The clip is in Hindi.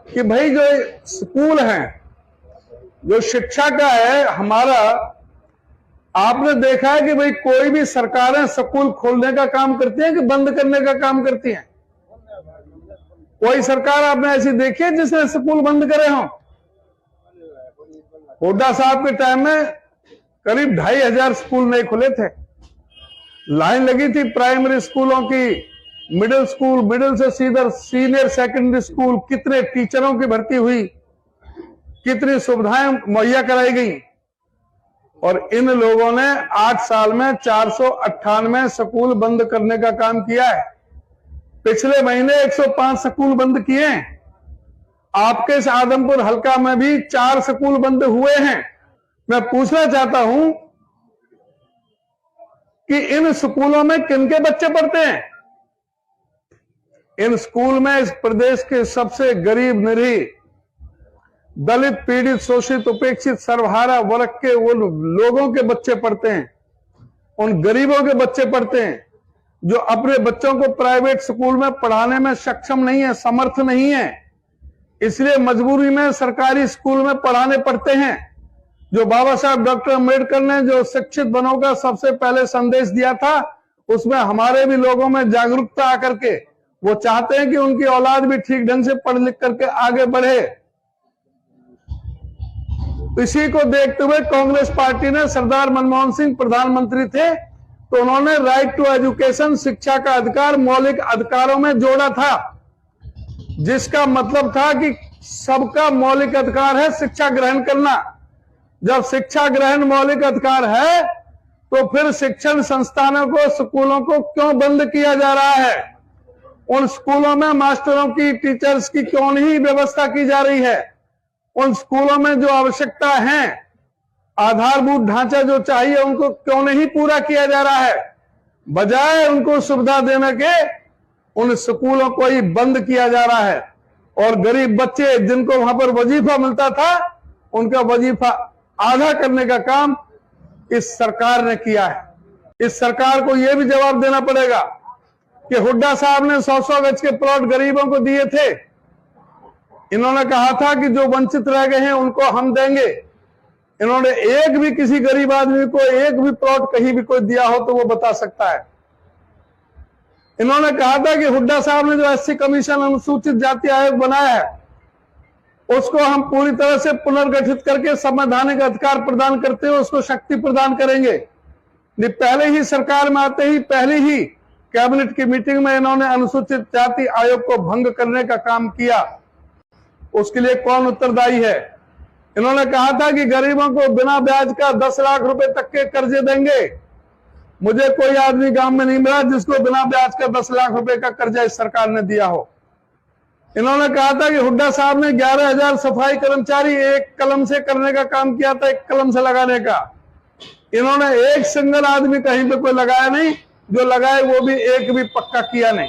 कि भाई जो स्कूल है, जो शिक्षा का है हमारा, आपने देखा है कि भाई कोई भी सरकारें स्कूल खोलने का काम करती हैं कि बंद करने का काम करती हैं? कोई सरकार आपने ऐसी देखी है जिसने स्कूल बंद करे हों? हुड्डा साहब के टाइम में करीब 2500 स्कूल नहीं खुले थे। लाइन लगी थी प्राइमरी स्कूलों की, मिडिल स्कूल, मिडिल से सीधे सीनियर सेकेंडरी स्कूल, कितने टीचरों की भर्ती हुई, कितनी सुविधाएं मुहैया कराई गई। और इन लोगों ने 8 साल में 498 स्कूल बंद करने का काम किया है। पिछले महीने 105 स्कूल बंद किए। आपके इस आदमपुर हलका में भी 4 स्कूल बंद हुए हैं। मैं पूछना चाहता हूं कि इन स्कूलों में किनके बच्चे पढ़ते हैं? इन स्कूल में इस प्रदेश के सबसे गरीब, निरीह, दलित, पीड़ित, शोषित, उपेक्षित, सर्वहारा वर्ग के उन लोगों के बच्चे पढ़ते हैं, उन गरीबों के बच्चे पढ़ते हैं जो अपने बच्चों को प्राइवेट स्कूल में पढ़ाने में सक्षम नहीं है, समर्थ नहीं है, इसलिए मजबूरी में सरकारी स्कूल में पढ़ाने पड़ते हैं। जो बाबा साहब डॉक्टर अम्बेडकर ने जो शिक्षित बनो का सबसे पहले संदेश दिया था, उसमें हमारे भी लोगों में जागरूकता आकर के वो चाहते हैं कि उनकी औलाद भी ठीक ढंग से पढ़ लिख करके आगे बढ़े। इसी को देखते हुए कांग्रेस पार्टी ने, सरदार मनमोहन सिंह प्रधानमंत्री थे तो उन्होंने राइट टू एजुकेशन, शिक्षा का अधिकार, मौलिक अधिकारों में जोड़ा था, जिसका मतलब था कि सबका मौलिक अधिकार है शिक्षा ग्रहण करना। जब शिक्षा ग्रहण मौलिक अधिकार है तो फिर शिक्षण संस्थानों को, स्कूलों को क्यों बंद किया जा रहा है? उन स्कूलों में मास्टरों की, टीचर्स की क्यों नहीं व्यवस्था की जा रही है? उन स्कूलों में जो आवश्यकता है, आधारभूत ढांचा जो चाहिए, उनको क्यों नहीं पूरा किया जा रहा है? बजाय उनको सुविधा देने के उन स्कूलों को ही बंद किया जा रहा है। और गरीब बच्चे जिनको वहां पर वजीफा मिलता था, उनका वजीफा आधा करने का काम इस सरकार ने किया है। इस सरकार को यह भी जवाब देना पड़ेगा कि हुड्डा साहब ने 100-100 गज के प्लॉट गरीबों को दिए थे। इन्होंने कहा था कि जो वंचित रह गए हैं उनको हम देंगे। इन्होंने एक भी किसी गरीब आदमी को एक भी प्लॉट कहीं भी कोई दिया हो तो वो बता सकता है। इन्होंने कहा था कि हुड्डा साहब ने जो एससी कमीशन, अनुसूचित जाति आयोग बनाया है, उसको हम पूरी तरह से पुनर्गठित करके संवैधानिक अधिकार प्रदान करते हुए उसको शक्ति प्रदान करेंगे। पहले ही सरकार में आते ही पहली ही कैबिनेट की मीटिंग में इन्होंने अनुसूचित जाति आयोग को भंग करने का काम किया। उसके लिए कौन उत्तरदायी है? इन्होंने कहा था कि गरीबों को बिना ब्याज का 10 लाख रुपए तक के कर्जे देंगे। मुझे कोई आदमी गांव में नहीं मिला जिसको बिना ब्याज का 10 लाख रुपए का कर्जा इस सरकार ने दिया हो। इन्होंने कहा था कि हुड्डा साहब ने 11,000 सफाई कर्मचारी एक कलम से करने का काम किया था, एक कलम से लगाने का। इन्होंने एक सिंगल आदमी कहीं पे कोई लगाया नहीं, जो लगाए वो भी एक भी पक्का किया नहीं।